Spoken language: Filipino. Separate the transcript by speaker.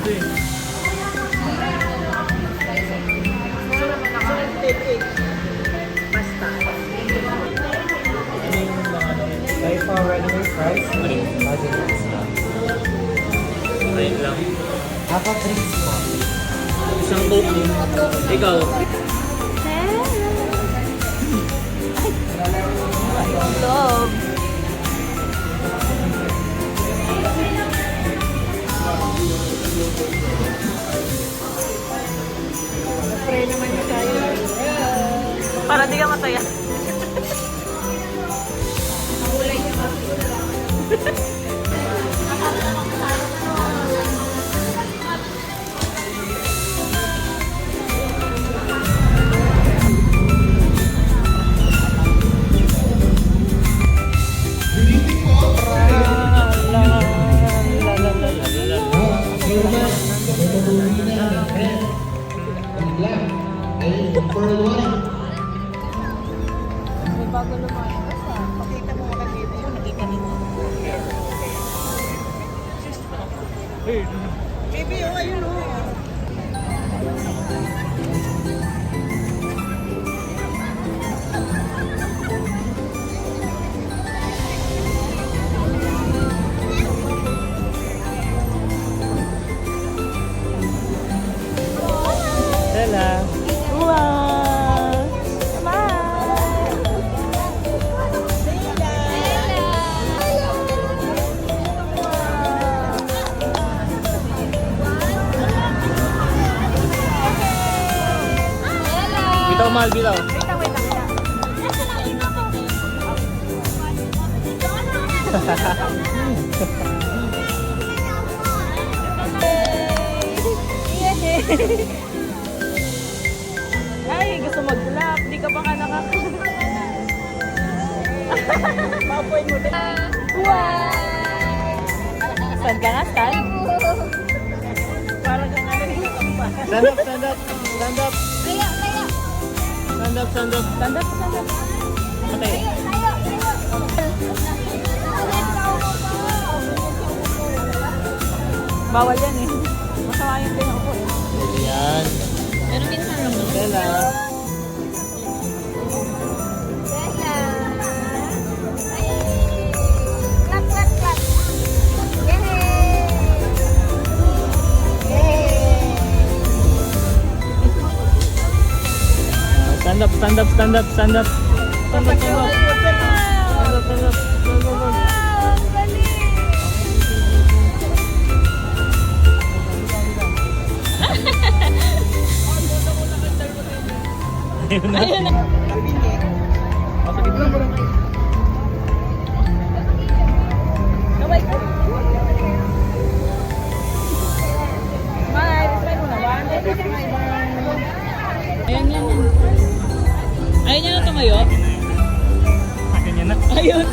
Speaker 1: ito eh.
Speaker 2: Basta.
Speaker 3: Right for regular price.
Speaker 1: Ayun lang.
Speaker 3: Half of drinks po.
Speaker 1: Isang coke. Ikaw.
Speaker 2: Love. Pray naman niya tayo. Para di ka masaya. May bago lumayas. Pakita mo ka dito yun. Nakita mo. Baby, oh, ayun oh.
Speaker 3: Stella.
Speaker 2: Wow! Smile!
Speaker 1: Bitaw, mahal, bitaw.
Speaker 2: Ay, gusto mag-clap. Di ka pa ka nakaka... Papoy mo din. Wow! Stand ka nga, stand. Parang kang ano rin yung kampa.
Speaker 1: Stand up, stand up. Stand up.
Speaker 2: Kaya, kaya.
Speaker 1: Stand up, stand up.
Speaker 2: Stand up, stand up.
Speaker 1: Okay.
Speaker 2: Bawal yan eh. Masama yung tinang ko eh.
Speaker 1: Yan.
Speaker 2: Pero minsan lang naman.
Speaker 1: Stella.
Speaker 2: Clap, clap, clap.
Speaker 1: Stand up, stand up, stand up, stand up. Stand up, stand up. Stand up, stand up. Stand up. Ayun na. Pasok ito.
Speaker 2: Kaway ko. Bye. Try mo na ba? Ayan yan. Ayaw niya na tumayo?
Speaker 1: Ganyan na.
Speaker 2: Ayun.